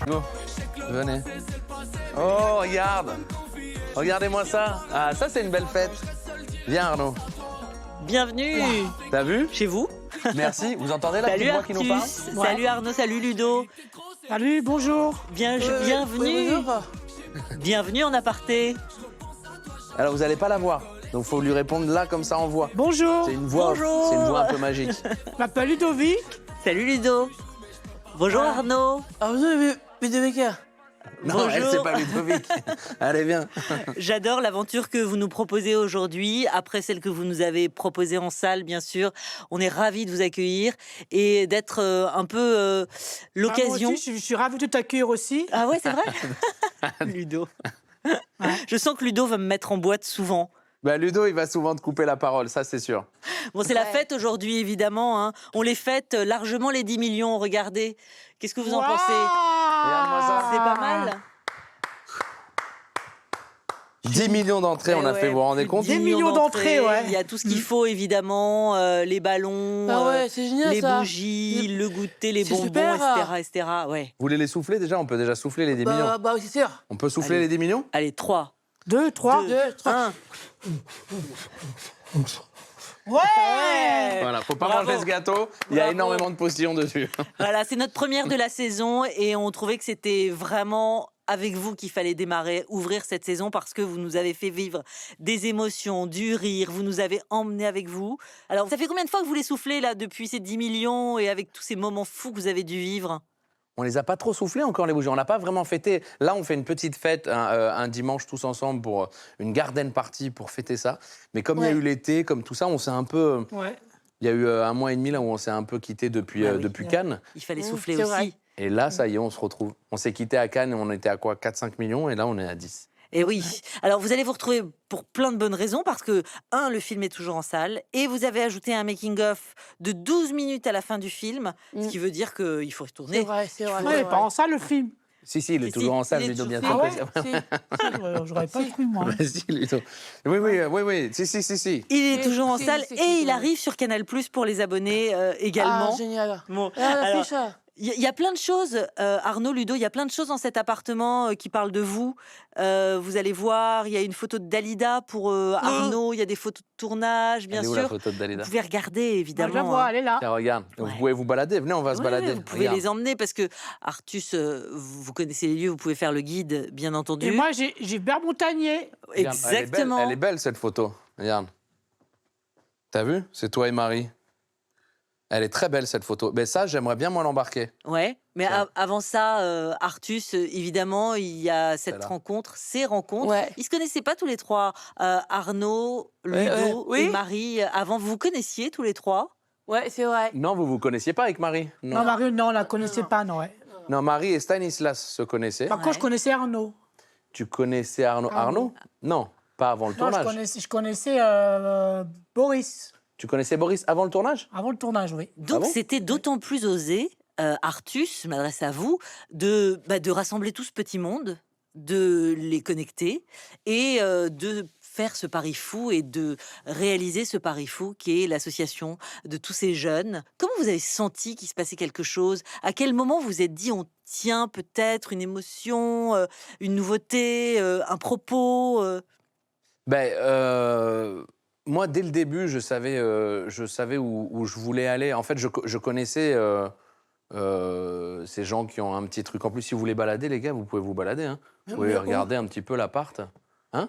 Go, venez. Oh, regarde. Regardez-moi ça. Ah, ça, c'est une belle fête. Viens, Arnaud. Bienvenue T'as vu? chez vous. Merci. Vous entendez la Salut petite voix qui nous parle? Artus, salut Arnaud, salut Ludo. Salut, bonjour. Bienvenue. Bienvenue en aparté. Alors, vous n'allez pas la voir. Donc, faut lui répondre là, comme ça, en voix. Bonjour. C'est une voix, Bonjour. c'est une voix un peu magique. Je m'appelle Ludovic. Salut Ludo. Bonjour Arnaud. Ah, vous avez Ludovic? Non, elle, Bonjour. c'est pas Ludovic. Allez, viens. J'adore l'aventure que vous nous proposez aujourd'hui, après celle que vous nous avez proposée en salle, bien sûr. On est ravis de vous accueillir et d'être un peu l'occasion. Moi aussi, je suis ravi de t'accueillir aussi. Ah ouais, c'est vrai. Ludo. Je sens que Ludo va me mettre en boîte souvent. Bah, Ludo, il va souvent te couper la parole, ça, c'est sûr. Bon, c'est la fête aujourd'hui, évidemment. Hein. On les fête largement les 10 millions. Regardez. Qu'est-ce que vous en pensez? Regarde-moi ça. C'est pas mal. 10 millions d'entrées, on a fait, vous vous rendez compte? 10 millions d'entrées, ouais. Il y a tout ce qu'il faut, évidemment. Les ballons, Ah ouais, c'est génial les ça. bougies, le goûter, les C'est bonbons, super. etc. Ouais. Vous voulez les souffler déjà? On peut déjà souffler les 10 millions. Bah oui, c'est sûr. On peut souffler Allez. les 10 millions? Allez, 3, 2, 3. 2, 2, 3. 1. Ouais. Voilà, faut pas Bravo. manger ce gâteau, il y a Bravo. énormément de postillons dessus. Voilà, c'est notre première de la saison et on trouvait que c'était vraiment avec vous qu'il fallait démarrer, ouvrir cette saison parce que vous nous avez fait vivre des émotions, du rire, vous nous avez emmenés avec vous. Alors, ça fait combien de fois que vous les soufflez là depuis ces 10 millions et avec tous ces moments fous que vous avez dû vivre? On les a pas trop soufflés encore les bougies, on n'a pas vraiment fêté. Là, on fait une petite fête un dimanche tous ensemble pour une garden party pour fêter ça. Mais comme il y a Ouais. eu l'été, comme tout ça, on s'est un peu... Ouais. Il y a eu un mois et demi là où on s'est un peu quitté depuis, Ah oui. depuis Cannes. Il fallait Mmh, souffler c'est aussi. vrai. Et là, ça y est, on se retrouve. On s'est quitté à Cannes et on était à quoi? 4-5 millions et là, on est à 10. Et oui. Alors, vous allez vous retrouver pour plein de bonnes raisons parce que, le film est toujours en salle et vous avez ajouté un making-of de 12 minutes à la fin du film, ce qui veut dire qu'il faut retourner. C'est vrai, c'est vrai. Ouais, il est pas en salle le film. Si, il est Si, toujours si, en salle, il est Ludo, bien toujours- sûr. Ah ouais? Si. J'aurais pas cru, moi. Vas-y, Ludo. Oui. Si. Il est Si, toujours en si, salle si, et si, il si. arrive sur Canal+ pour les abonnés également. Ah, génial. Bon, Ah, la alors, fiche, ça. il y a plein de choses, Arnaud, Ludo, il y a plein de choses dans cet appartement qui parlent de vous. Vous allez voir, il y a une photo de Dalida pour Arnaud, il y a des photos de tournage, bien Elle est où sûr. la photo de Dalida? Vous pouvez regarder, Moi, je la évidemment. vois, hein. elle est là. Tiens, regarde. Vous Ouais. pouvez vous balader. Venez, on va se Ouais, balader. ouais, vous pouvez Regarde. les emmener parce que Artus, vous connaissez les lieux, vous pouvez faire le guide, bien entendu. Et moi, j'ai Gilbert Montagnier. Regarde, Exactement. Elle est belle, cette photo. Regarde. T'as vu? C'est toi et Marie. Elle est très belle, cette photo. Mais ça, j'aimerais bien, moi, l'embarquer. Ouais, mais Tiens. avant ça, Artus, évidemment, il y a cette Celle-là. rencontre, ces rencontres. Ouais. Ils se connaissaient pas tous les trois, Arnaud, Ludo ouais. Oui. et Marie. Avant, vous vous connaissiez tous les trois? Ouais, c'est vrai. Non, vous connaissiez pas avec Marie? Non, Marie, non, on la connaissait pas, non. Ouais. Non, Marie et Stanislas se connaissaient. Par contre, je connaissais Arnaud. Tu connaissais Arnaud? Arnaud? Non, pas avant le Non, tournage. je connaissais Boris. Tu connaissais Boris avant le tournage? Avant le tournage, oui. Donc, bon c'était d'autant plus osé, Artus, je m'adresse à vous, de rassembler tout ce petit monde, de les connecter et de faire ce pari fou et de réaliser ce pari fou qui est l'association de tous ces jeunes. Comment vous avez senti qu'il se passait quelque chose? À quel moment vous vous êtes dit on tient peut-être une émotion, une nouveauté, un propos Moi, dès le début, je savais où je voulais aller. En fait, je connaissais ces gens qui ont un petit truc. En plus, si vous voulez balader, les gars, vous pouvez vous balader. Hein. Vous pouvez mais où? regarder un petit peu l'appart.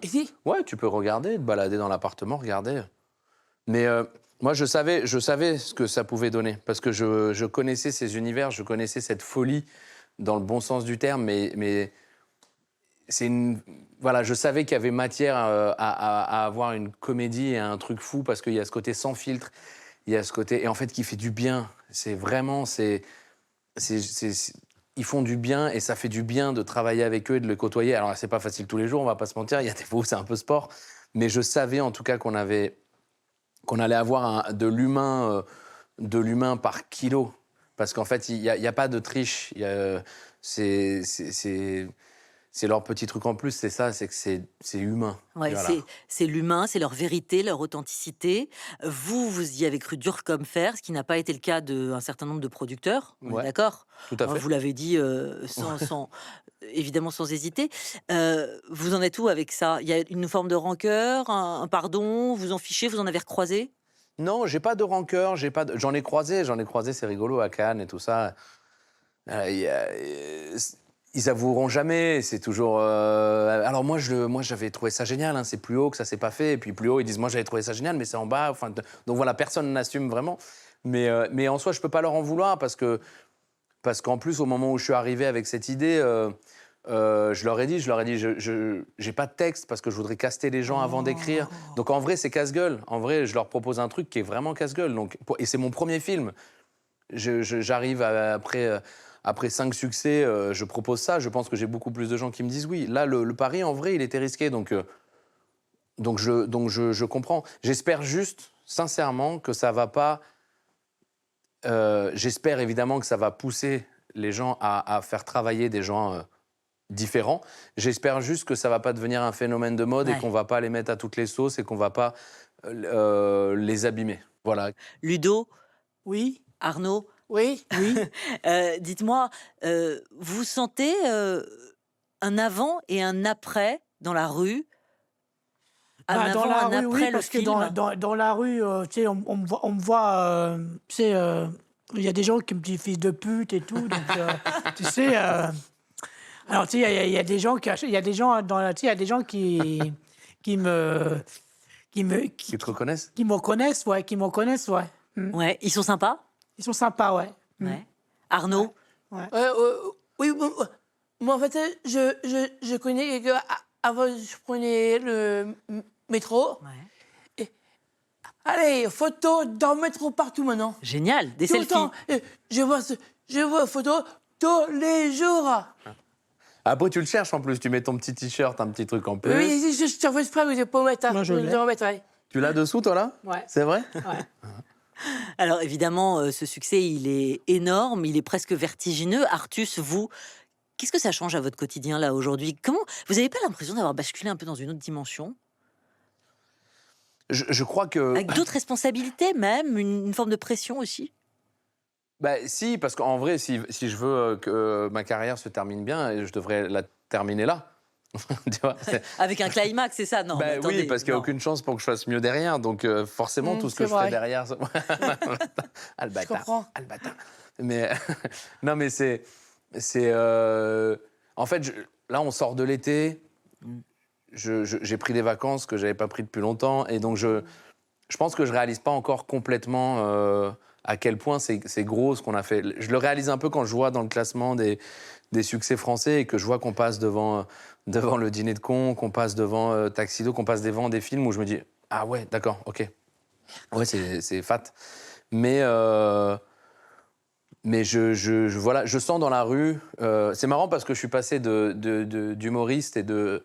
Ici? Ouais, tu peux regarder, te balader dans l'appartement, regarder. Mais moi, je savais ce que ça pouvait donner. Parce que je connaissais ces univers, je connaissais cette folie dans le bon sens du terme. Mais voilà, je savais qu'il y avait matière à avoir une comédie et un truc fou parce qu'il y a ce côté sans filtre, il y a ce côté... Et en fait, qui fait du bien. C'est vraiment... Ils font du bien et ça fait du bien de travailler avec eux et de les côtoyer. Alors, c'est pas facile tous les jours, on va pas se mentir. Il y a des fois où c'est un peu sport. Mais je savais en tout cas qu'on allait avoir de l'humain par kilo. Parce qu'en fait, il n'y a pas de triche. C'est c'est leur petit truc en plus, c'est ça, c'est que c'est humain. Ouais, Voilà. c'est l'humain, c'est leur vérité, leur authenticité. Vous y avez cru dur comme fer, ce qui n'a pas été le cas d'un certain nombre de producteurs. On est Ouais, d'accord? tout à fait. Vous l'avez dit évidemment sans hésiter. Vous en êtes où avec ça? Il y a une forme de rancœur, un pardon, vous en fichez, vous en avez recroisé? Non, j'ai pas de rancœur, j'en ai croisé, c'est rigolo à Cannes et tout ça. Ils avoueront jamais, c'est toujours. Alors moi, j'avais trouvé ça génial, hein, c'est plus haut que ça s'est pas fait, et puis plus haut, ils disent moi j'avais trouvé ça génial, mais c'est en bas. Enfin, donc voilà, personne n'assume vraiment. Mais en soi, je peux pas leur en vouloir parce qu'en plus, au moment où je suis arrivé avec cette idée, je leur ai dit, je j'ai pas de texte parce que je voudrais caster les gens avant d'écrire. Donc en vrai, c'est casse-gueule. En vrai, je leur propose un truc qui est vraiment casse-gueule. Et c'est mon premier film. J'arrive après 5 succès, je propose ça. Je pense que j'ai beaucoup plus de gens qui me disent oui. Là, le pari, en vrai, il était risqué. Donc je comprends. J'espère juste, sincèrement, que ça va pas. J'espère évidemment que ça va pousser les gens à faire travailler des gens différents. J'espère juste que ça va pas devenir un phénomène de mode et qu'on va pas les mettre à toutes les sauces et qu'on va pas les abîmer. Voilà. Ludo, Oui, Arnaud, Oui. oui. dites-moi, vous sentez un avant et un après dans la rue? Un Bah, dans avant, la un rue, après oui, le parce que film? dans la rue, tu sais, on me voit, tu sais, il y a des gens qui me disent fils de pute et tout, donc tu sais. Alors tu sais, il y a des gens il y a des gens dans la, tu sais, il y a des gens qui me Ils te reconnaissent? qui me reconnaissent, ouais, qui me reconnaissent, ouais. Ouais, ils sont sympas? Ils sont sympas, ouais. Ouais. Arnaud? Oui, moi, en fait, je connais que avant, je prenais le métro. Ouais. Allez, photo dans le métro partout maintenant. Génial, des Tout le selfies. temps. Je vois photos tous les jours. Après, tu le cherches en plus. Tu mets ton petit t-shirt, un petit truc en plus. Oui, je te fais exprès, mais je peux mettre. Moi, je l'ai. dois mettre, ouais. Tu l'as dessous, toi, là? Ouais. C'est vrai? Ouais. Alors évidemment, ce succès, il est énorme, il est presque vertigineux. Artus, vous, qu'est-ce que ça change à votre quotidien là aujourd'hui? Comment vous n'avez pas l'impression d'avoir basculé un peu dans une autre dimension, Je crois que. avec d'autres responsabilités même, une forme de pression aussi? Bah, si, parce qu'en vrai, si je veux que ma carrière se termine bien, je devrais la terminer là. Tu vois, Avec un climax, c'est ça? Non, bah mais attendez, oui, parce qu'il n'y a non. aucune chance pour que je fasse mieux derrière. Donc forcément, tout ce que c'est je ferai vrai. derrière... Ah, le Je bâtard. comprends. Ah, le bâtard. Mais non, mais c'est... En fait, là, on sort de l'été. J'ai pris des vacances que je n'avais pas pris depuis longtemps. Et donc, je pense que je ne réalise pas encore complètement à quel point c'est gros ce qu'on a fait. Je le réalise un peu quand je vois dans le classement des succès français et que je vois qu'on passe devant Le Dîner de Con, qu'on passe devant Tuxedo, qu'on passe devant des films où je me dis « Ah ouais, d'accord, ok. Ouais, c'est fat. » Mais voilà, je sens dans la rue... c'est marrant parce que je suis passé d'humoriste et de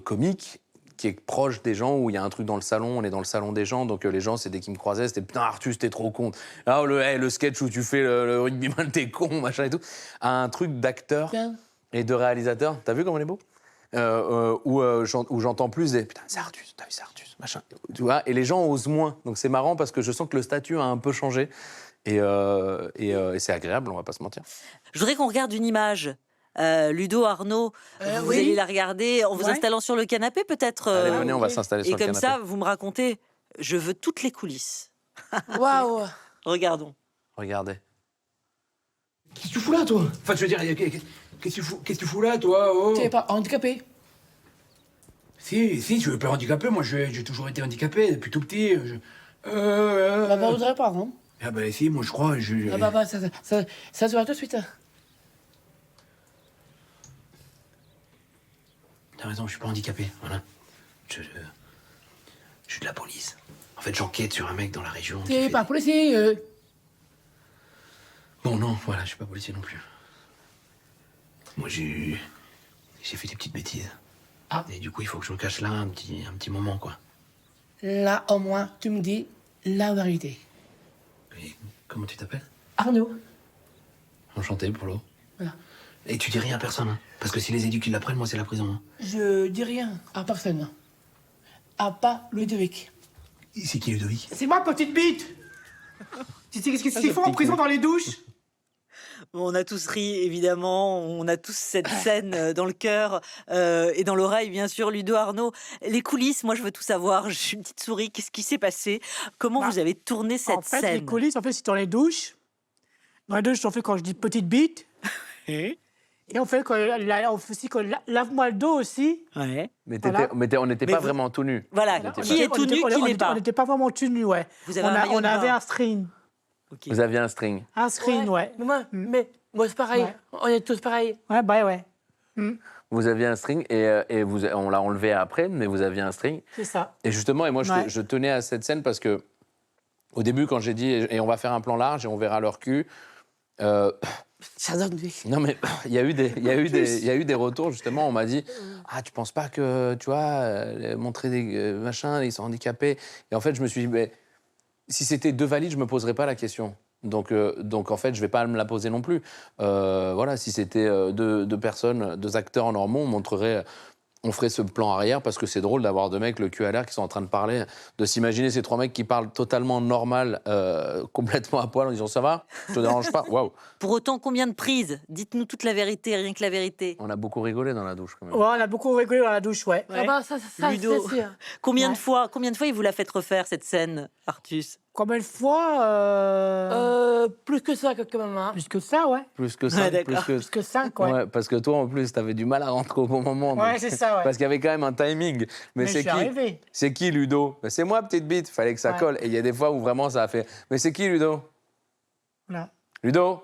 comique qui est proche des gens, où il y a un truc dans le salon, on est dans le salon des gens, donc les gens, c'est dès qu'ils me croisaient, c'était « Putain, Artus, t'es trop con. Ah, le sketch où tu fais le rugbyman, t'es con, machin et tout. » À un truc d'acteur et de réalisateur. T'as vu comment il est beau? Où j'entends plus des « Putain, c'est Artus, t'as vu, c'est Artus, machin. » Tu vois, et les gens osent moins. Donc c'est marrant parce que je sens que le statut a un peu changé. Et c'est agréable, on va pas se mentir. Je voudrais qu'on regarde une image. Ludo, Arnaud, vous oui. allez la regarder en vous Ouais. installant sur le canapé peut-être. Allez, venez, on va oui. s'installer sur Et le comme canapé. ça, vous me racontez. Je veux toutes les coulisses. Waouh. Regardons. Regardez. Qu'est-ce que tu fous là, toi? Enfin, je veux dire, qu'est-ce que tu fous là, toi? Oh. Tu n'es pas handicapé. Si, je veux pas handicapé. Moi, j'ai toujours été handicapé depuis tout petit. Bah, voudrait pas, non? Ah bah si, moi, je crois. Ah bah, ça se voit tout de suite. T'as raison, je suis pas handicapé, voilà. Je suis de la police. En fait, j'enquête sur un mec dans la région. qui Tu n'es fait- pas policier. Bon, non, voilà, je suis pas policier non plus. Moi, j'ai fait des petites bêtises. Ah. Et du coup, il faut que je me cache là un petit moment, quoi. Là, au moins, tu me dis la vérité. Et comment tu t'appelles? Arnaud. Enchanté, Polo. Voilà. Et tu dis rien à personne, hein. Parce que si les éduques ils l'apprennent, moi c'est la prison. Hein. Je dis rien à personne. À part Ludovic. C'est qui Ludovic? C'est moi, petite bite. Tu sais qu'est-ce qu'ils font en prison dans les douches? On a tous ri, évidemment. On a tous cette scène dans le cœur et dans l'oreille, bien sûr. Ludo, Arnaud, les coulisses, moi, je veux tout savoir. Je suis une petite souris. Qu'est-ce qui s'est passé? Comment vous avez tourné cette En fait, scène? les coulisses, en fait, c'est dans les douches. Dans les douches, on fait quand je dis petite bite. Et on fait aussi lave-moi le dos aussi. Ouais. Mais, Voilà. on n'était Mais pas vous- vraiment tout nus. Voilà. On était Qui est tout nu, qui l'est pas? On n'était pas vraiment tout nu, ouais. Vous avez un maillot On de avait bain. un string. Ok. Vous aviez un string. Un string, ouais. Mais moi, c'est pareil. Ouais. On est tous pareils. Ouais, bah ouais. Vous aviez un string et on l'a enlevé après, mais vous aviez un string. C'est ça. Et justement, et moi, Ouais. je tenais à cette scène parce que, au début, quand j'ai dit, et on va faire un plan large et on verra leur cul, J'adore Ludovic. non, mais il y a eu des retours, justement. On m'a dit, ah, tu penses pas que, tu vois, montrer des machins, ils sont handicapés. Et en fait, je me suis dit, mais, si c'était deux valides, je me poserais pas la question. Donc en fait, je vais pas me la poser non plus. Voilà, si c'était deux personnes, deux acteurs normaux, on ferait ce plan arrière parce que c'est drôle d'avoir deux mecs le cul à l'air qui sont en train de parler, de s'imaginer ces trois mecs qui parlent totalement normal, complètement à poil en disant ça va, je te dérange pas, waouh. Pour autant, combien de prises? Dites-nous toute la vérité, rien que la vérité. On a beaucoup rigolé dans la douche quand même. Ouais, on a beaucoup rigolé dans la douche, ouais. Ah bah, ça, Ludo. c'est sûr. Combien Ouais. de fois il vous l'a fait refaire cette scène, Artus? Combien de fois Plus que ça, quand même. Hein. Plus que ça, ouais. Plus que Ouais, ça, d'accord. Plus que 5, ouais. Ouais, parce que toi en plus, t'avais du mal à rentrer au bon moment. Ouais, donc- c'est ça, ouais. Parce qu'il y avait quand même un timing. Mais je c'est suis qui arrivé. C'est qui Ludo? C'est moi, petite bite. Fallait que ça Ouais. colle. Et il y a des fois où vraiment ça a fait. Mais c'est qui Ludo? Voilà. Ludo?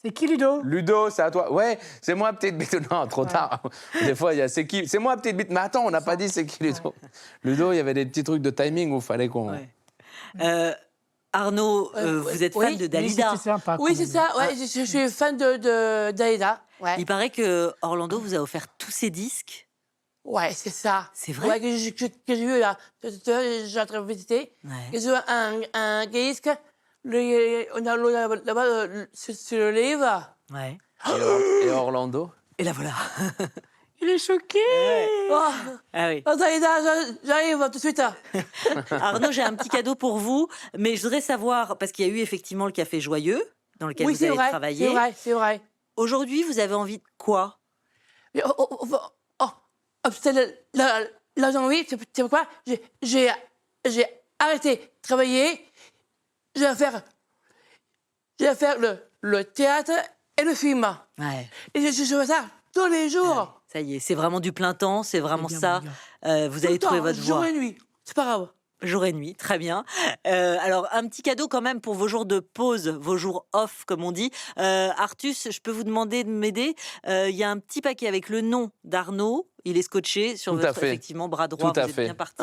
C'est qui, Ludo? Ludo, c'est à toi. Ouais, c'est moi, petite bite. Non, trop tard. Des fois, il y a c'est qui? C'est moi, petite bite. Mais attends, on n'a pas dit c'est qui Ludo. Ludo, il y avait des petits trucs de timing où il fallait qu'on. Ouais. Arnaud, vous êtes fan oui, de Oui, Dalida. c'était sympa. Oui, quand c'est même. ça. Ouais, je suis fan de Dalida. Ouais, Il paraît que Orlando vous a offert tous ses disques. ouais c'est ça. C'est vrai? Ouais, que j'ai vu là. J'ai en train de visiter. Ouais. J'ai vu un disque. On a là-bas sur le livre. Ouais. Et Orlando? Et là voilà. Il est choqué. Oh, Ah oui. oh, Dalida, j'arrive tout de suite. Arnaud, j'ai un petit cadeau pour vous, mais je voudrais savoir, parce qu'il y a eu effectivement le Café Joyeux, dans lequel Oui, vous c'est avez vrai. travaillé. C'est vrai, c'est vrai. Aujourd'hui, vous avez envie de quoi? Mais c'est la janvier, c'est pourquoi j'ai arrêté de travailler. Je vais faire le théâtre et le film. Ouais. Et je fais ça tous les jours. Ça y est, c'est vraiment du plein temps, c'est vraiment bien, ça. mon Vous Tout avez le trouvé temps, votre jour voie. et nuit. C'est pas grave. Jour et nuit, très bien. Alors, un petit cadeau quand même pour vos jours de pause, vos jours off, comme on dit. Artus, je peux vous demander de m'aider. Il y a un petit paquet avec le nom d'Arnaud. Il est scotché sur Tout à votre fait. effectivement bras droit. Tout à vous êtes fait. bien parti.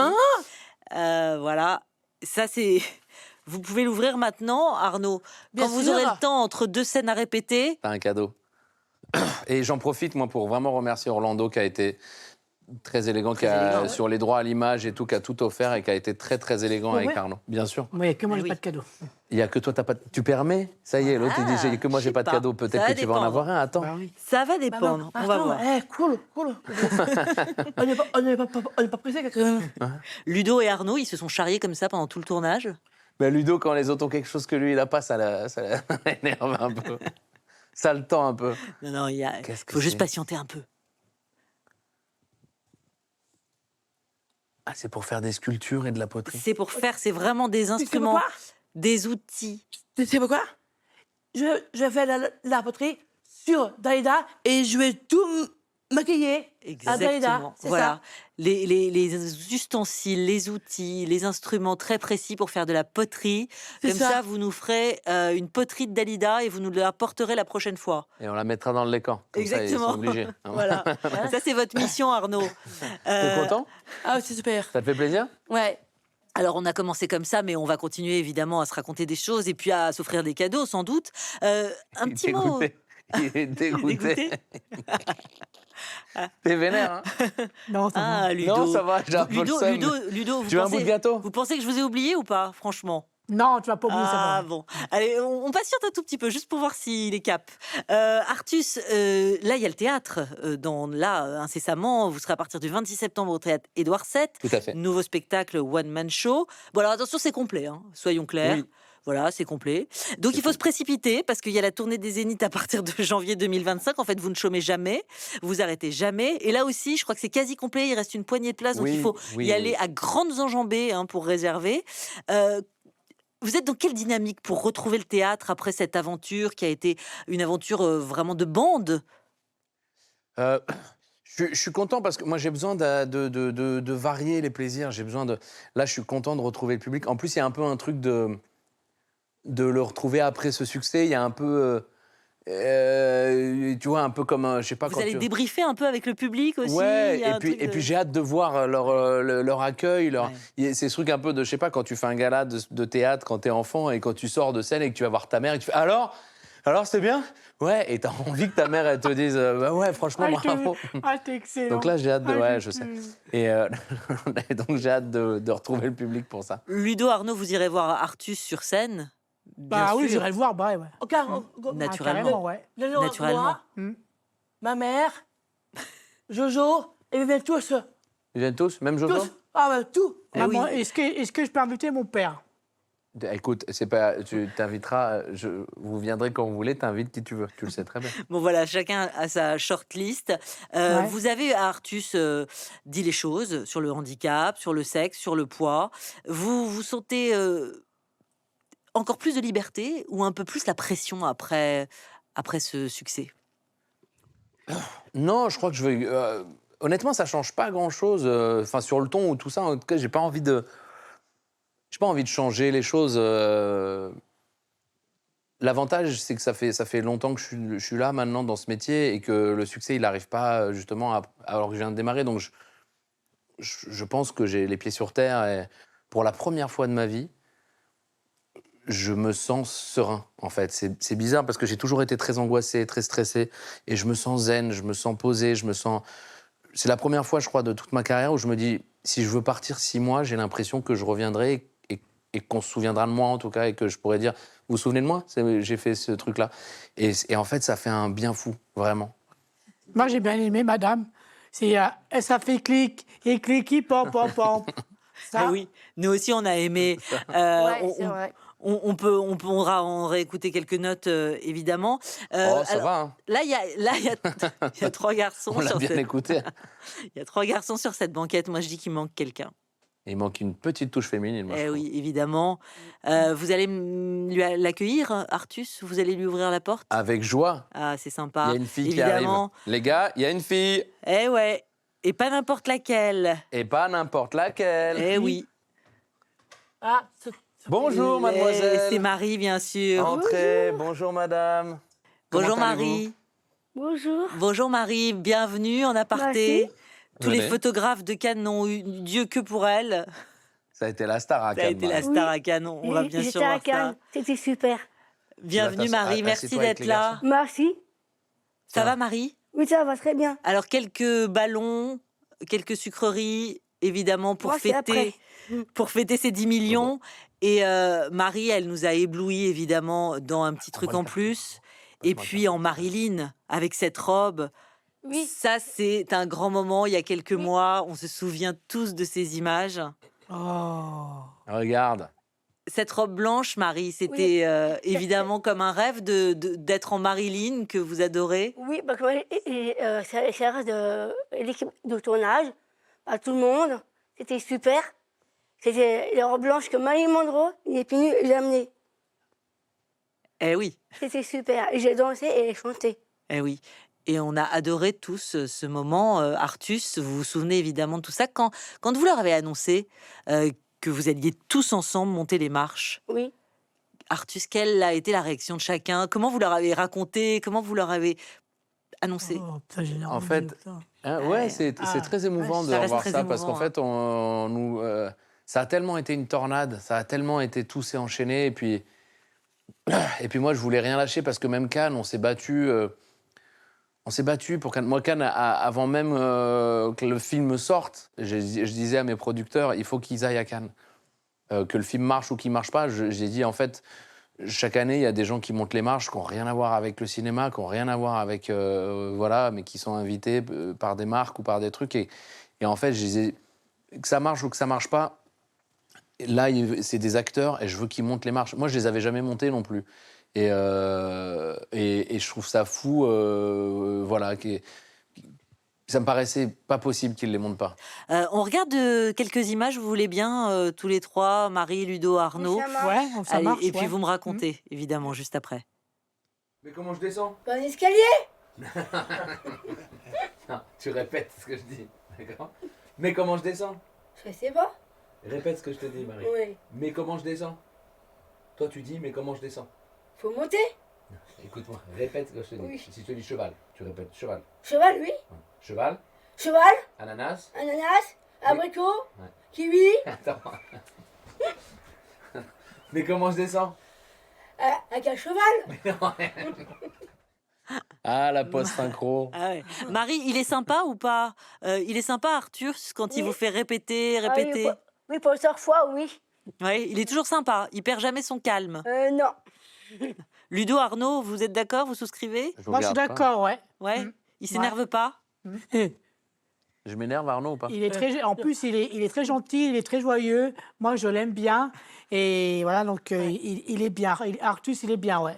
Voilà. Ça, c'est. Vous pouvez l'ouvrir maintenant, Arnaud. Bien Quand vous sûr. aurez le temps entre deux scènes à répéter. T'as un cadeau. Et j'en profite, moi, pour vraiment remercier Orlando qui a été très élégant, Très élégant, ouais. sur les droits à l'image et tout, qui a tout offert et qui a été très, très élégant Ouais. avec Arnaud. Bien sûr. Moi, il n'y a que moi, Ah j'ai oui. pas de cadeau. Il y a que toi, t'as pas. Tu permets? Ça y est, l'autre, il dit Ah, j'ai que moi, je j'ai sais pas de pas. cadeau. Ça Peut-être va que tu vas en dépendre. avoir un. Attends. Bah oui. Ça va dépendre. On va voir. Cool. On n'est pas pressé quand même. Ludo et Arnaud, ils se sont charriés comme ça pendant tout le tournage. Mais Ludo, quand les autres ont quelque chose que lui, il a pas, ça l'énerve un peu. Ça le tend un peu. Non, il Qu'est-ce que faut juste c'est patienter un peu. Ah, c'est pour faire des sculptures et de la poterie. C'est vraiment des C'est instruments, pourquoi des outils. C'est pourquoi je fais la poterie sur Dalida et je vais tout maquiller à Dalida. Exactement. C'est Voilà. ça. Les ustensiles, les outils, les instruments très précis pour faire de la poterie. C'est Comme ça, vous nous ferez une poterie de Dalida et vous nous la porterez la prochaine fois. Et on la mettra dans le décor. Comme ça, ils Exactement. sont obligés. Voilà. Ça, c'est votre mission, Arnaud. T'es content? Ah, c'est super. Ça te fait plaisir? Ouais. Alors, on a commencé comme ça, mais on va continuer évidemment à se raconter des choses et puis à s'offrir des cadeaux, sans doute. Un Il est petit mot. dégoûté. Il est dégoûté. Dégoûté. T'es vénère, hein? Non, ça va. Ah, Ludo. Non, ça va, j'ai un peu le seum. Ludo, Tu veux un bout de gâteau? vous pensez que je vous ai oublié ou pas, franchement? Non, tu vas pas oublier ça. Ah va. bon. Allez, on patiente un tout petit peu, juste pour voir s'il est cap. Artus, là, il y a le théâtre. Incessamment, vous serez à partir du 26 septembre au théâtre Édouard VII. Tout à fait. Nouveau spectacle One Man Show. Bon, alors attention, c'est complet, hein, soyons clairs. Oui. Voilà, c'est complet. Donc il faut se précipiter parce qu'il y a la tournée des Zéniths à partir de janvier 2025. En fait, vous ne chômez jamais, vous arrêtez jamais. Et là aussi, je crois que c'est quasi complet. Il reste une poignée de places, donc il faut y aller à grandes enjambées pour réserver. Vous êtes dans quelle dynamique pour retrouver le théâtre après cette aventure qui a été une aventure vraiment de bande? Euh, je suis content parce que moi j'ai besoin de varier les plaisirs. J'ai besoin de. Là, je suis content de retrouver le public. En plus, il y a un peu un truc de le retrouver après ce succès. Il y a un peu, tu vois, un peu comme, je sais pas. Vous quand allez tu... débriefer un peu avec le public aussi? Ouais, Il y a un et truc de- puis j'ai hâte de voir leur accueil. Ouais. C'est ce truc un peu de, je sais pas, quand tu fais un gala de théâtre quand t'es enfant et quand tu sors de scène et que tu vas voir ta mère et que tu fais alors c'est bien? Ouais, et t'as envie que ta mère elle te dise bah ouais, franchement, bravo. T'es excellent. Donc là, j'ai hâte de. Ah, Ouais, je sais. Et donc j'ai hâte de retrouver le public pour ça. Ludo, Arnaud, vous irez voir Artus sur scène? Bien Bah oui, sûr. j'irai le voir, bah ouais. Ok, Naturellement. Carrément, ouais. Naturellement. Moi, Hmm. ma mère, Jojo, et ils viennent tous. Ils viennent tous, même Jojo? Tous. Ah, bah, tout. Eh Maman, oui. est-ce que je peux inviter mon père? Écoute, c'est pas, tu t'inviteras, vous viendrez quand vous voulez, t'invites qui tu veux, tu le sais très bien. Bon voilà, chacun a sa shortlist. Ouais. Vous avez à Artus dit les choses sur le handicap, sur le sexe, sur le poids. Vous sentez encore plus de liberté ou un peu plus la pression après ce succès? Non, je crois que je vais. Honnêtement, ça change pas grand-chose. Enfin, sur le ton ou tout ça, en tout cas, j'ai pas envie de changer les choses. L'avantage, c'est que ça fait longtemps que je suis là maintenant dans ce métier et que le succès, il n'arrive pas justement alors que je viens de démarrer. Donc, je pense que j'ai les pieds sur terre et pour la première fois de ma vie, je me sens serein, en fait. C'est bizarre parce que j'ai toujours été très angoissé, très stressé et je me sens zen, je me sens posé, C'est la première fois, je crois, de toute ma carrière où je me dis, si je veux partir 6 mois, j'ai l'impression que je reviendrai et qu'on se souviendra de moi, en tout cas, et que je pourrais dire, vous vous souvenez de moi? J'ai fait ce truc-là. Et en fait, ça fait un bien fou, vraiment. Moi, j'ai bien aimé, madame. Ça fait clic, et cliquis, pom, pom, pom. Ça, Ah oui, nous aussi on a aimé. Ouais, c'est vrai. On pourra en réécouter quelques notes évidemment. Oh, ça alors, va, hein. Là, il y a 3 garçons On l'a sur bien cette... écouté. Il y a 3 garçons sur cette banquette. Moi, je dis qu'il manque quelqu'un. Il manque une petite touche féminine, moi, je Eh trouve. oui, évidemment. Vous allez l'accueillir, Artus? Vous allez lui ouvrir la porte? Avec joie. Ah, c'est Il sympa. y a une fille évidemment. qui arrive. Les gars, il y a une fille. Eh ouais. Et pas n'importe laquelle. Et pas n'importe laquelle. Eh oui. Ah, Bonjour, Eh, mademoiselle. c'est Marie, bien sûr. Entrez. Bonjour, madame. Bonjour Comment allez-vous? Marie. Bonjour. Bonjour Marie, bienvenue en aparté. Tous les Venez. photographes de Cannes n'ont eu Dieu que pour elle. Ça a été la star à Ça a Cannes, été la Marie. star à Cannes, on va bien sûr J'étais à voir ça. Cannes, c'était super. Bienvenue Tu vas Marie, merci assieds-toi avec d'être les là. garçons. Merci. Ça Tiens. va Marie? Oui, ça va très bien. Alors quelques ballons, quelques sucreries, évidemment Moi, c'est pour fêter ces 10 millions. Et Marie, elle nous a éblouis évidemment dans un petit truc va le en faire. plus. Passe-moi Et le puis en Marilyn, avec cette robe. Oui. Ça, c'est un grand moment. Il y a quelques mois, on se souvient tous de ces images. Oh. Regarde. Cette robe blanche, Marie, c'était évidemment comme un rêve d'être en Marilyn que vous adorez. Oui, parce que ça reste de l'équipe de tournage, à tout le monde. C'était super. C'était les robes blanches que Marie Monroe, il est venu les amener. Eh oui, C'était super. Et j'ai dansé et chanté. eh oui. Et on a adoré tous ce moment. Artus, vous vous souvenez évidemment de tout ça. Quand vous leur avez annoncé que vous alliez tous ensemble monter les marches, Oui. Artus, quelle a été la réaction de chacun? Comment vous leur avez raconté? Comment vous leur avez annoncé? Oh, putain, j'ai En envie fait, de ça. Hein, Ouais. ouais, c'est très émouvant ça de reste voir très ça parce émouvant, qu'en fait, ça a tellement été une tornade, ça a tellement été tout s'est enchaîné et puis moi je voulais rien lâcher parce que même Cannes, on s'est battu pour Cannes. Moi Cannes, avant même que le film sorte, je disais à mes producteurs, il faut qu'ils aillent à Cannes. que le film marche ou qu'il marche pas, j'ai dit en fait, chaque année, il y a des gens qui montent les marches qui n'ont rien à voir avec le cinéma, qui n'ont rien à voir avec voilà, mais qui sont invités par des marques ou par des trucs et en fait, je disais que ça marche ou que ça marche pas. Là, c'est des acteurs et je veux qu'ils montent les marches. Moi, je les avais jamais montés non plus. Et je trouve ça fou, voilà. Ça me paraissait pas possible qu'ils les montent pas. On regarde quelques images, vous voulez bien, tous les trois, Marie, Ludo, Arnaud. Ça marche. Ouais, ça Allez, marche. et puis ouais. vous me racontez, évidemment, juste après. Mais comment je descends? Dans l'escalier. Non, tu répètes ce que je dis, d'accord? Mais comment je descends? Je sais pas. Répète ce que je te dis, Marie. Oui. Mais comment je descends? Toi, tu dis, mais comment je descends? Faut monter. Écoute-moi, répète ce que je te dis. Oui. Si je te dis cheval, tu répètes cheval. Cheval, oui. Cheval, Cheval, ananas. ananas, abricot, Ouais. kiwi, Attends. Mais comment je descends? avec un cheval. Ah, la post-synchro. Ah ouais. Marie, il est sympa ou pas? Il est sympa, Arthur, quand il Oui. vous fait répéter, Ah répéter. oui, pour le fois, oui. Ouais, il est toujours sympa, il perd jamais son calme. Non. Ludo, Arnaud, vous êtes d'accord? Vous souscrivez? Moi, je suis d'accord, ouais. Ouais. Il s'énerve pas? Je m'énerve, Arnaud, ou pas? Il est très, en plus, il est très gentil, il est très joyeux. Moi, je l'aime bien. Et voilà, donc il est bien. Artus, il est bien, ouais.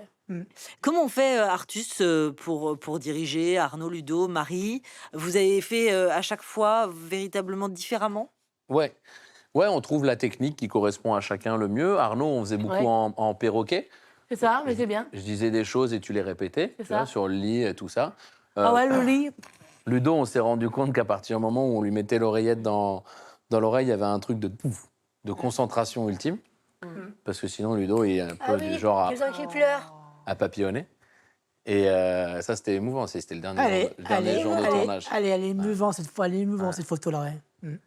Comment on fait, Artus, pour diriger Arnaud, Ludo, Marie? Vous avez fait à chaque fois véritablement différemment? Ouais. Ouais, on trouve la technique qui correspond à chacun le mieux. Arnaud, on faisait beaucoup Ouais. en perroquet. C'est ça, mais c'est bien. Je disais des choses et tu les répétais, C'est tu vois, ça. sur le lit et tout ça. Ah ouais, le lit. Ludo, on s'est rendu compte qu'à partir du moment où on lui mettait l'oreillette dans l'oreille, il y avait un truc de concentration ultime. Parce que sinon, Ludo, il est un peu Ah du oui, genre je sens qu'il pleure. à papillonner. Et ça, c'était émouvant. C'était le dernier, Allez, le dernier jour de tournage. elle est émouvante cette fois, elle est émouvante cette photo-là, ouais.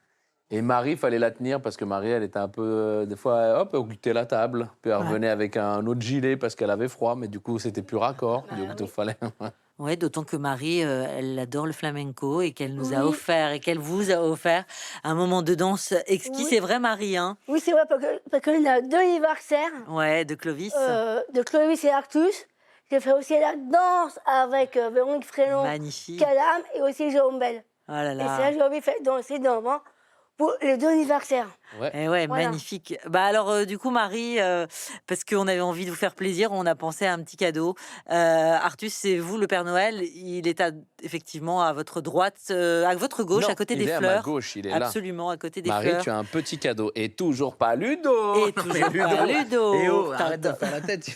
Et Marie, fallait la tenir parce que Marie, elle était un peu, des fois, hop, elle occupait la table. Puis elle revenait avec un autre gilet parce qu'elle avait froid, mais du coup, c'était plus raccord. Du coup, il fallait. Ouais, d'autant que Marie, elle adore le flamenco et qu'elle nous a Oui. offert et qu'elle vous a offert un moment de danse exquis. Oui. C'est vrai, Marie, hein? Oui, c'est vrai, parce qu'on a 2 anniversaires Ouais, de Clovis. de Clovis et Artus. J'ai fait aussi la danse avec Véronique Frénon, Magnifique. Calam et aussi Jérôme Bell. Oh là Et là. c'est là que j'ai envie de faire danser devant pour les 2 anniversaires. Eh ouais, Voilà. magnifique. Bah alors, du coup, Marie, parce qu'on avait envie de vous faire plaisir, on a pensé à un petit cadeau. Artus, c'est vous, le Père Noël. Il est effectivement à votre droite, à votre gauche, Non, à côté il des est fleurs. à ma gauche, il est là. Absolument, à côté des Marie, fleurs. tu as un petit cadeau. Et toujours pas Ludo. Et toujours pas Ludo. Eh oh, arrête de faire la tête.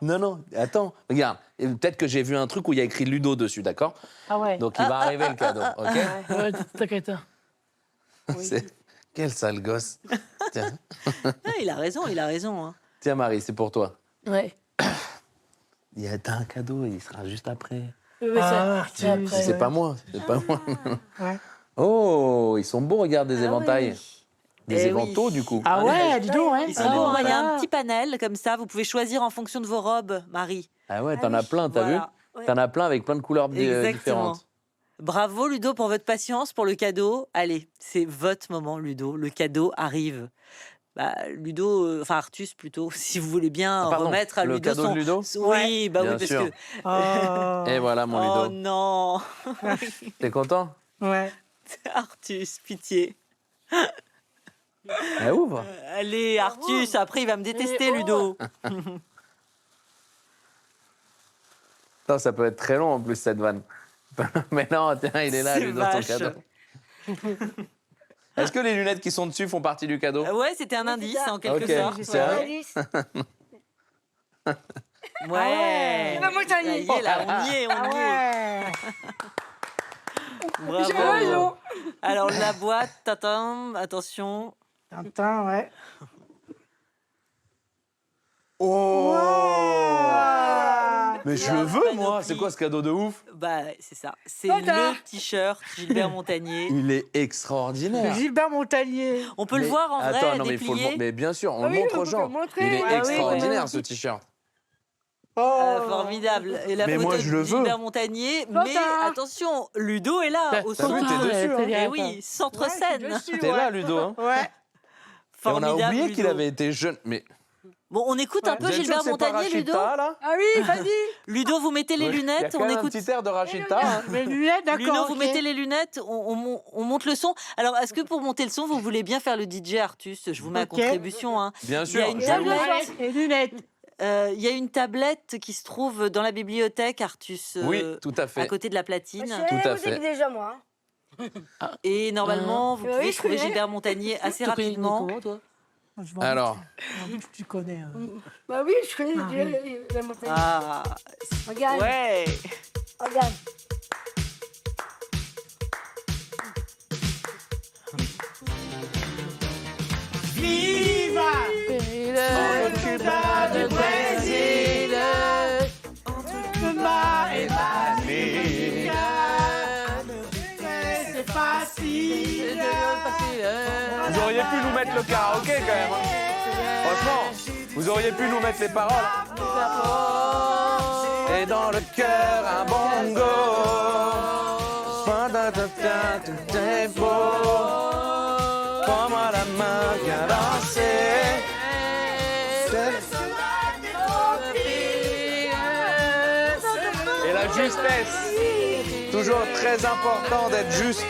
Non, non, attends, regarde. Et peut-être que j'ai vu un truc où il y a écrit Ludo dessus, d'accord? Ah ouais. Donc il va arriver le cadeau, ok? Ouais, t'inquiète. Quel sale gosse. Tiens. Ah, il a raison, hein. Tiens, Marie, c'est pour toi. Ouais. T'as un cadeau, il sera juste après. C'est après. C'est pas moi, c'est pas moi. Ouais. Oh, ils sont beaux, regarde, des éventails. Des Eh éventaux, oui. du coup. Ah ouais, dis donc, ouais. Ils sont beaux, hein, il y a un voilà. petit panel comme ça, vous pouvez choisir en fonction de vos robes, Marie. Ah ouais, t'en Ah as oui, plein, t'as voilà. vu? T'en as plein avec plein de couleurs Exactement. différentes. Bravo Ludo pour votre patience, pour le cadeau. Allez, c'est votre moment Ludo, le cadeau arrive. Bah, Ludo, enfin Artus plutôt, si vous voulez bien Ah, pardon, remettre à le Ludo cadeau de Ludo Oui, bah Bien oui, parce sûr. que... Oh. Et voilà mon Oh Ludo. non T'es content? Ouais. Artus, pitié. Elle ouvre. Allez Artus, après il va me détester Mais Ludo. Attends, ça peut être très long en plus cette vanne. Mais non, tiens, il est là, C'est Ludo, ton vache. cadeau. Est-ce que les lunettes qui sont dessus font partie du cadeau? Ouais, c'était un indice en quelque Ok. sorte. C'est vrai Alice. Ouais. Ah, moi, ça y Ça est. y est, là, on y est, on y est. Ouais. Bravo. Alors la boîte, tatin, attention. Tintin, ouais. Oh Ah. Mais je La le veux, moi. panoplie. C'est quoi ce cadeau de ouf? Bah c'est ça, c'est Tata. le t-shirt Gilbert Montagnier. Il est extraordinaire. Gilbert Montagnier. On peut le Mais- voir en vrai, Attends, non, mais il faut le déplié. Mais bien sûr, on Ah le oui, montre on aux peut gens. le montrer. Il est Ah oui, extraordinaire ouais. ce t-shirt. Formidable. Et la Mais photo moi, je le de veux. Gilbert Montagnier. Tata. Mais attention, Ludo est là, au T'as vu, centre. t'es dessus, hein. Eh oui, centre scène. T'es là, Ludo. Hein. Ouais. on a Formidable, oublié qu'il Ludo. avait été jeune. Mais Bon, on écoute un peu vous êtes sûr Gilbert que c'est pas Montagnier, Ludo. Rachita, là Ah oui, vas-y. Ludo, vous mettez les Il y a lunettes, quand on même écoute. un petit air de Rachita. hein. Les lunettes, d'accord. Ludo, vous ok. mettez les lunettes, on monte le son. Alors, est-ce que pour monter le son, vous voulez bien faire le DJ Artus? Je vous mets à Ok. contribution. Hein. Bien Il y sûr. a une je table loue. Lunettes, les lunettes. Il y a une tablette qui se trouve dans la bibliothèque, Artus, Oui, tout à à fait. côté de la platine. Je Tout à vous fait. ai dit déjà, moi. Hein. Et normalement, vous Oui, pouvez je trouver connais. Gilbert Montagnier assez Tu connais rapidement. comment, toi? Je m'en Alors, doute que tu connais. Bah oui, je connais la montagne. Ah, Regarde, ouais. regarde. Viva Du Brésil. Thomas et Marie. C'est facile. vous auriez pu nous mettre le karaoké quand même. hein. Franchement, vous auriez pu nous mettre les paroles. Et dans le cœur un bongo. T'es beau. Prends-moi la main, viens danser. Et la justesse. Toujours très important d'être juste.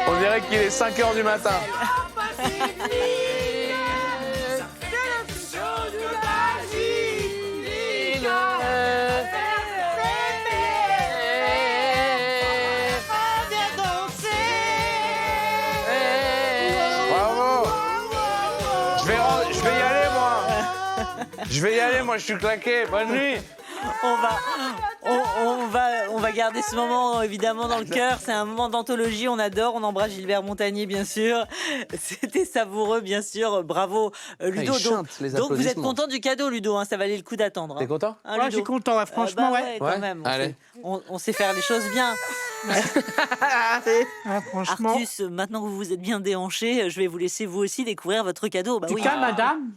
On dirait qu'il est 5h du matin. Bravo. Je vais y aller, moi. Je vais y aller, moi, je suis claqué. Bonne nuit. On va garder ce moment évidemment dans le cœur. C'est un moment d'anthologie. On adore. On embrasse Gilbert Montagnier, bien sûr. C'était savoureux, bien sûr. Bravo, Ludo. il chante, les donc vous êtes applaudissements. content du cadeau, Ludo. Hein, ça valait le coup d'attendre. T'es Hein. content? Hein, Ouais, je Ludo suis content, ouais, franchement, Bah ouais. quand Ouais. même. Allez. On sait faire les choses bien. Ouais, franchement. Artus, maintenant que vous vous êtes bien déhanché, je vais vous laisser vous aussi découvrir votre cadeau. Bah En tout oui. cas, madame,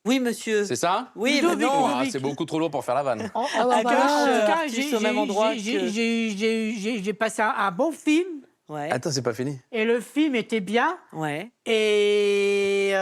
Oui, monsieur. C'est ça? Oui, Ludo, mais non. Ah, c'est beaucoup trop lourd pour faire la vanne. en Ah, tout cas, Artus, au même endroit que- j'ai passé un bon film Ouais. Attends, c'est pas fini. et le film était bien Ouais. et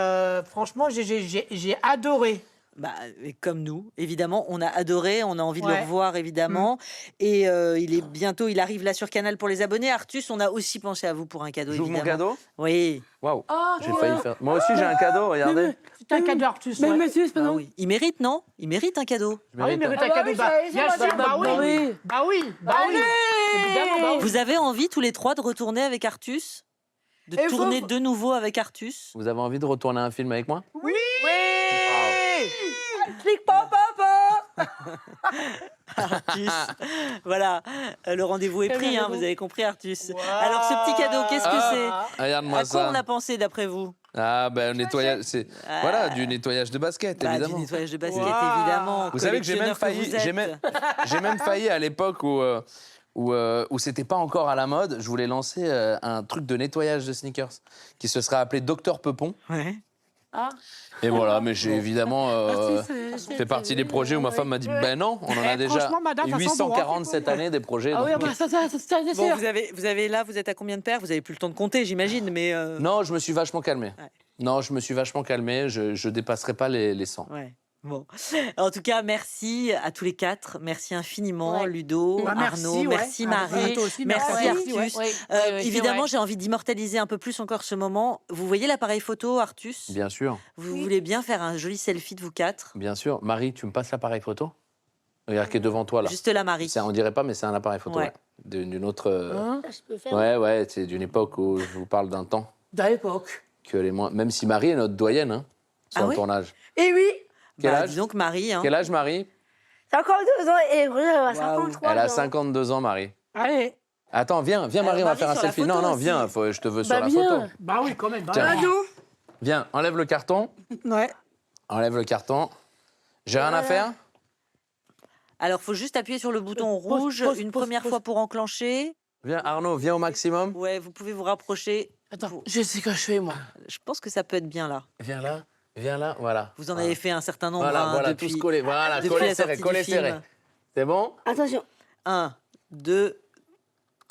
franchement, j'ai adoré. Bah, et comme nous, évidemment, on a adoré, on a envie de le Ouais. revoir, évidemment. Et il arrive là sur Canal pour les abonnés. Artus, on a aussi pensé à vous pour un cadeau, J'ouvre mon évidemment. cadeau? Oui. Waouh. Ah, J'ai failli faire. Moi aussi, j'ai un cadeau, regardez. C'est un cadeau Artus. Mais ouais. monsieur, c'est pas Ah non. oui. Il mérite, non? Il mérite un cadeau. Je Ah oui, mais mérite un bah cadeau. oui, Bah, ça, bien ça, sûr, ça, bah oui. oui. Bah oui, bah oui. Évidemment, bah oui. Vous avez envie tous les trois de retourner avec Artus? De Et tourner vous- de nouveau avec Artus? Vous avez envie de retourner un film avec moi? Oui. Clique pas, papa. Artus. Voilà, le rendez-vous est pris, hein, vous avez compris, Artus. Wow. Alors, ce petit cadeau, qu'est-ce que Ah, c'est? regarde-moi À quoi ça. on a pensé, d'après vous? Ah, ben, nettoyage, c'est. Ah. Voilà, du nettoyage de basket, Bah, évidemment. du nettoyage de basket, Wow. évidemment. Vous savez que j'ai même Collectionneur failli. vous J'ai êtes. même, j'ai même failli à l'époque où c'était pas encore à la mode. Je voulais lancer un truc de nettoyage de sneakers qui se serait appelé Docteur Peupon. Ouais. Et voilà, mais j'ai évidemment fait partie des projets où ma femme m'a dit ben non, on en a déjà franchement, madame, ça sent bon, hein. 840 cette année des projets. Ah oui, donc- bah ça, c'est Bon, sûr. vous avez là, vous êtes à combien de paires? Vous avez plus le temps de compter, j'imagine, mais. Non, je me suis vachement calmé. Ouais. Non, je me suis vachement calmé. Je dépasserai pas les 100. Ouais. Bon. En tout cas, merci à tous les quatre. Merci infiniment, Ouais. Ludo, Bah, merci, Arnaud, ouais. merci Ah, Marie. toi aussi, merci merci. Artus. Évidemment, j'ai envie d'immortaliser un peu plus encore ce moment. Vous voyez l'appareil photo, Artus? Bien sûr, Vous voulez bien faire un joli selfie de vous quatre? bien sûr. Marie, tu me passes l'appareil photo? Regarde qui est devant toi là. Juste là, Marie. On dirait pas, mais c'est un appareil photo. Ouais. Ouais. D'une autre. Ça, je peux faire. Ouais, c'est d'une époque où je vous parle d'un temps Dans l'époque. que les moins. Même si Marie est notre doyenne, hein, sur Ah le oui tournage. Et oui. Quel Bah, âge dis donc, Marie. Hein. Quel âge, Marie? 52 ans et Bruno a 53 Elle a ans. 52 ans, Marie. Allez. Attends, viens, Marie, on va Marie, faire un sur la selfie. photo Non, non, aussi. viens, je te veux sur Bah, la viens. photo. Bah oui, quand même. Bah, Tiens. Ah non. Viens, enlève le carton. ouais. Enlève le carton. J'ai rien à faire? Alors, faut juste appuyer sur le bouton rouge une première fois pour enclencher. Viens, Arnaud, viens au maximum. Ouais, vous pouvez vous rapprocher. Attends, je sais ce que je fais, moi. Je pense que ça peut être bien là. Viens là, voilà. Vous en avez fait un certain nombre Voilà, hein, voilà, depuis, tous collés. Voilà, depuis collés la serrés, sortie collés du film. serrés. C'est bon? Attention. 1, 2,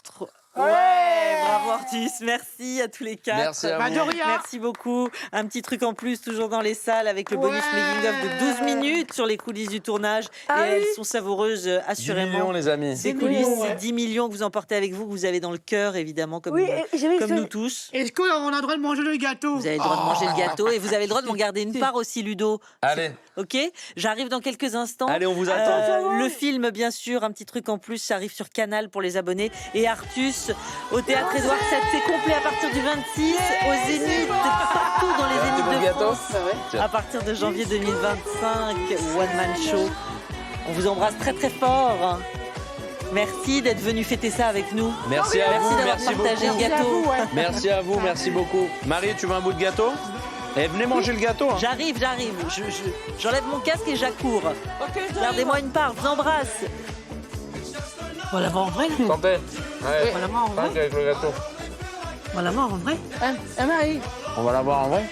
3. Ouais, bravo Artus, merci à tous les quatre. Merci à Bah, vous. de rien. Merci beaucoup. Un petit truc en plus, toujours dans les salles, avec le bonus making-of de 12 minutes sur les coulisses du tournage. Ah et oui. elles sont savoureuses, 10 assurément. millions, les amis. Ces 10 coulisses, millions, c'est ouais. 10 millions que vous emportez avec vous, que vous avez dans le cœur, évidemment, comme, Oui, j'ai vu comme que- nous tous. Est-ce qu'on a le droit de manger le gâteau? Vous avez le droit de manger le gâteau et vous avez le droit de m'en garder une part aussi, Ludo. Allez, Ok, j'arrive dans quelques instants. allez, on vous attend. Le film, bien sûr, un petit truc en plus, ça arrive sur Canal pour les abonnés. Et Artus, au Théâtre Édouard VII, c'est complet à partir du 26, au Zénith, partout dans les Petit Zéniths bout de de gâteau. France. À partir de janvier 2025, One Man Show. On vous embrasse très très fort. Merci d'être venu fêter ça avec nous. Merci à vous, d'avoir merci partagé beaucoup. le gâteau. Merci à vous, merci beaucoup. Marie, tu veux un bout de gâteau? Eh, venez manger le gâteau. hein. J'arrive. J'enlève mon casque et j'accours. Gardez-moi une part, je vous embrasse. Voilà, voir en vrai. Santé. Voilà, voir en vrai. avec le gâteau. Voilà, voir en vrai. Marie. On va la voir en vrai?